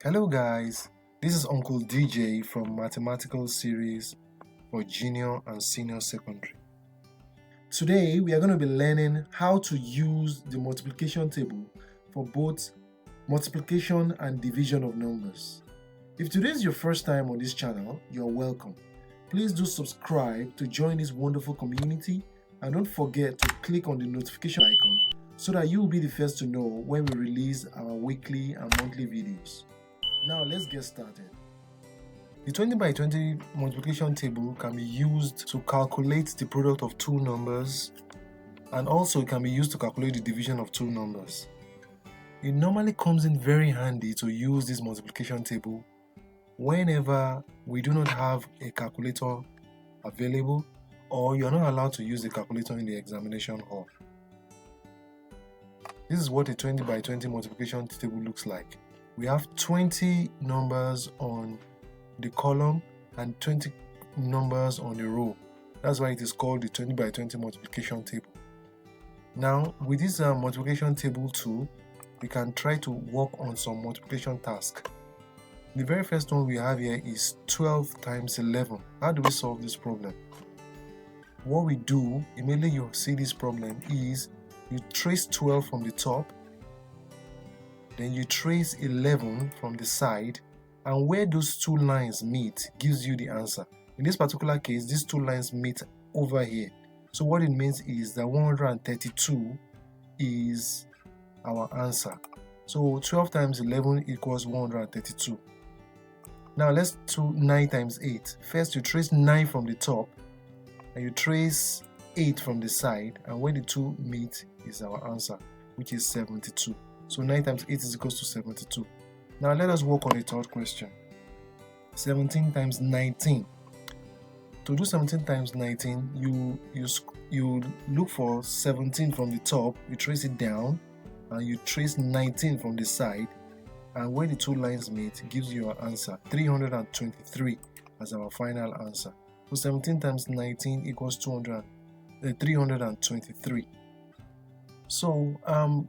Hello guys, this is Uncle DJ from Mathematical Series for Junior and Senior Secondary. Today we are going to be learning how to use the multiplication table for both multiplication and division of numbers. If today is your first time on this channel, you're welcome. Please do subscribe to join this wonderful community and don't forget to click on the notification icon so that you will be the first to know when we release our weekly and monthly videos. Now let's get started. The 20 by 20 multiplication table can be used to calculate the product of two numbers, and also it can be used to calculate the division of two numbers. It normally comes in very handy to use this multiplication table whenever we do not have a calculator available or you're not allowed to use a calculator in the examination hall. This is what a 20 by 20 multiplication table looks like. We have 20 numbers on the column and 20 numbers on the row. That's why it is called the 20 by 20 multiplication table. Now, with this multiplication table tool, we can try to work on some multiplication task. The very first one we have here is 12 times 11. How do we solve this problem? What we do, immediately you see this problem, is you trace 12 from the top, then you trace 11 from the side, and where those two lines meet gives you the answer. In this particular case, these two lines meet over here. So what it means is that 132 is our answer. So 12 times 11 equals 132. Now let's do 9 times 8. First you trace 9 from the top, and you trace 8 from the side, and where the two meet is our answer, which is 72. So 9 times 8 is equals to 72. Now let us work on the third question. 17 times 19. To do 17 times 19, you look for 17 from the top, you trace it down, and you trace 19 from the side, and where the two lines meet gives you our answer, 323 as our final answer. So 17 times 19 equals 323. So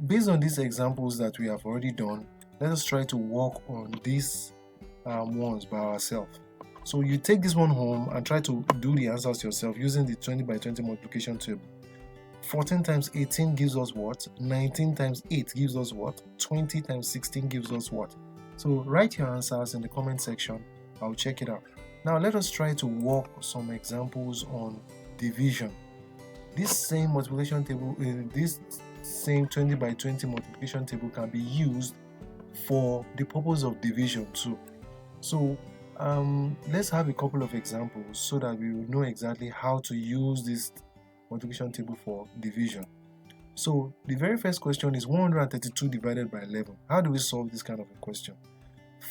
based on these examples that we have already done, let us try to work on these ones by ourselves. So you take this one home and try to do the answers yourself using the 20 by 20 multiplication table. 14 times 18 gives us what? 19 times 8 gives us what? 20 times 16 gives us what? So write your answers in the comment section. I'll check it out. Now let us try to work some examples on division. This same multiplication table, this same 20 by 20 multiplication table can be used for the purpose of division too. So let's have a couple of examples so that we will know exactly how to use this multiplication table for division. So the very first question is 132 divided by 11. How do we solve this kind of a question?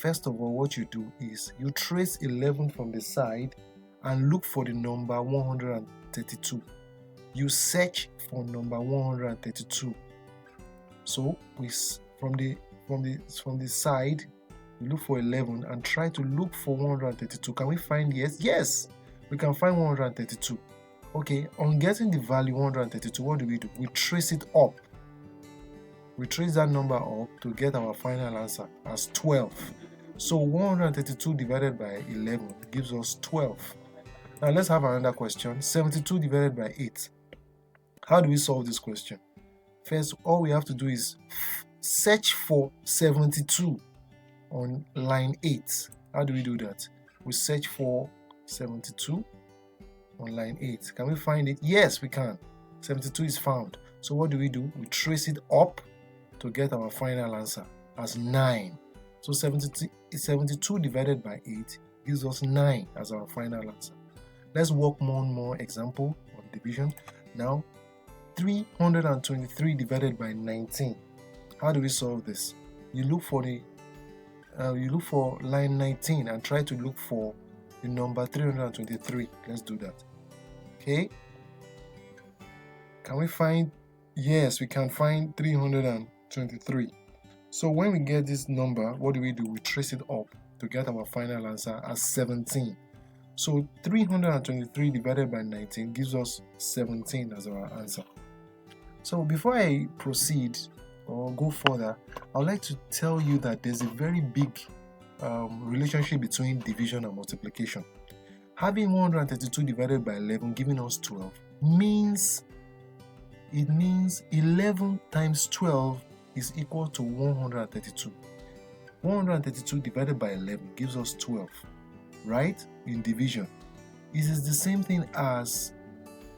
First of all, what you do is you trace 11 from the side and look for the number 132. You search for number 132. So from the side, you look for 11 and try to look for 132. Can we find yes? Yes, we can find 132. Okay, on getting the value 132, what do? We trace it up. We trace that number up to get our final answer as 12. So 132 divided by 11 gives us 12. Now let's have another question. 72 divided by 8. How do we solve this question? First, all we have to do is search for 72 on line 8. How do we do that? We search for 72 on line 8. Can we find it? Yes, we can. 72 is found. So what do? We trace it up to get our final answer as 9. So 72 divided by 8 gives us 9 as our final answer. Let's work one more example on division. Now, 323 divided by 19. How do we solve this? You look for line 19 and try to look for the number 323. Let's do that. Okay. Can we find? Yes, we can find 323. So when we get this number, what do? We trace it up to get our final answer as 17. So 323 divided by 19 gives us 17 as our answer. So before I proceed or go further, I would like to tell you that there's a very big relationship between division and multiplication. Having 132 divided by 11 giving us 12 means 11 times 12 is equal to 132. 132 divided by 11 gives us 12, right? In division. It is the same thing as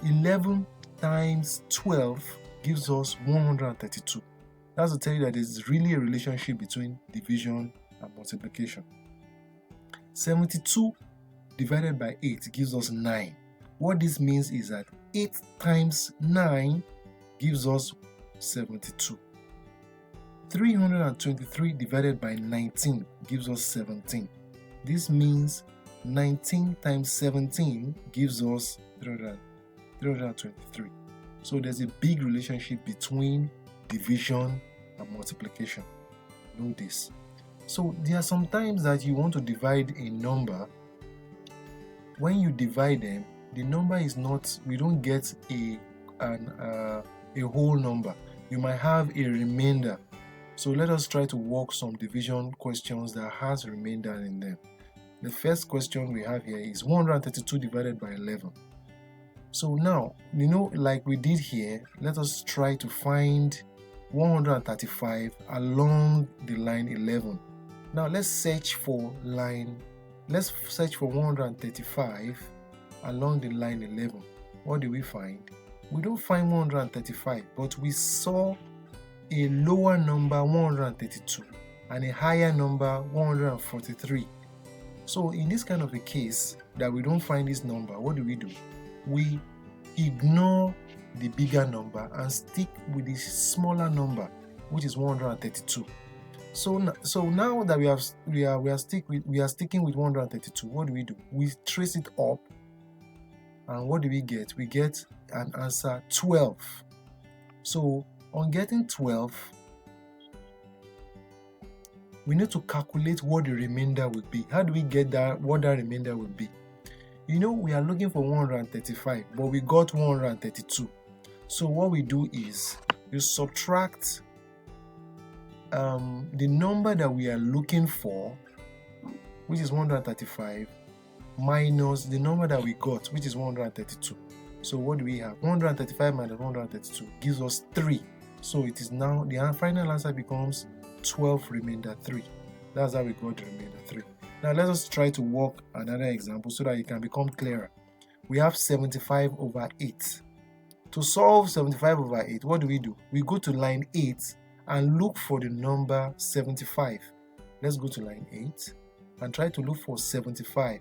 11 times 12 gives us 132. That's to tell you that there's really a relationship between division and multiplication. 72 divided by 8 gives us 9. What this means is that 8 times 9 gives us 72. 323 divided by 19 gives us 17. This means 19 times 17 gives us 323. So there's a big relationship between division and multiplication. Know this. So there are some times that you want to divide a number. When you divide them, the number is not, we don't get a whole number. You might have a remainder. So let us try to work some division questions that has remainder in them. The first question we have here is 132 divided by 11. So now, like we did here, let us try to find 135 along the line 11. Now let's search for 135 along the line 11. What do we find? We don't find 135, but we saw a lower number 132 and a higher number 143. So in this kind of a case that we don't find this number, what do? We ignore the bigger number and stick with the smaller number, which is 132. So now that we are sticking with 132, what do? We trace it up, and what do we get? We get an answer 12. So on getting 12, we need to calculate what the remainder would be. How do we get that? What that remainder would be? We are looking for 135, but we got 132. So what we do is you subtract the number that we are looking for, which is 135, minus the number that we got, which is 132. So what do we have? 135 minus 132 gives us 3. So it is now, the final answer becomes 12 remainder 3. That's how we got the remainder 3. Now let us try to work another example so that it can become clearer. We have 75 over 8. To solve 75 over 8, what do? We go to line 8 and look for the number 75. Let's go to line 8 and try to look for 75.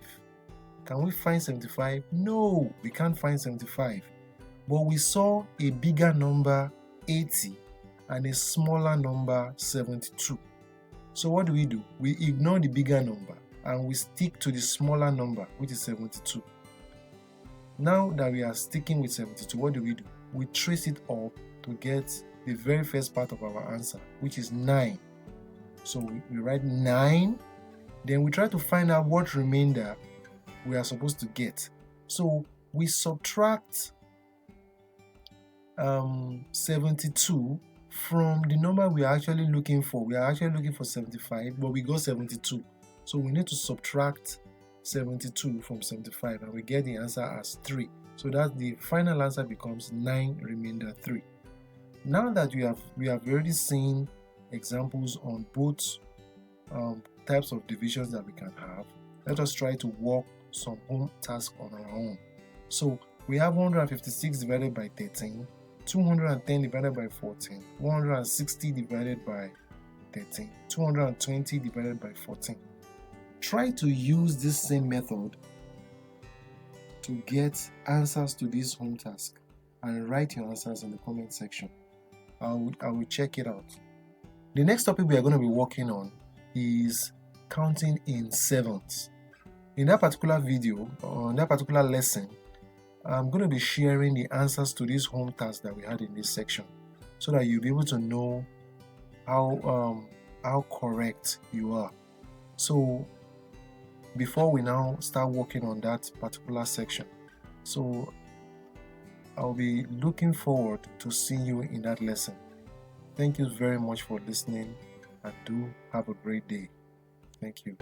Can we find 75? No, we can't find 75. But we saw a bigger number 80 and a smaller number 72. So what do? We ignore the bigger number and we stick to the smaller number, which is 72. Now that we are sticking with 72, what do? We trace it up to get the very first part of our answer, which is 9. So we write 9, then we try to find out what remainder we are supposed to get. So we subtract 72 from the number we are actually looking for. We are actually looking for 75, but we got 72. So we need to subtract 72 from 75 and we get the answer as 3. So that the final answer becomes 9 remainder 3. Now that we have already seen examples on both types of divisions that we can have, let us try to work some home task on our own. So we have 156 divided by 13, 210 divided by 14, 160 divided by 13, 220 divided by 14. Try to use this same method to get answers to this home task and write your answers in the comment section. I will check it out. The next topic we are going to be working on is counting in sevenths. In that particular video, on that particular lesson, I'm going to be sharing the answers to these home tasks that we had in this section so that you'll be able to know how correct you are. So before we now start working on that particular section, so I'll be looking forward to seeing you in that lesson. Thank you very much for listening and do have a great day. Thank you.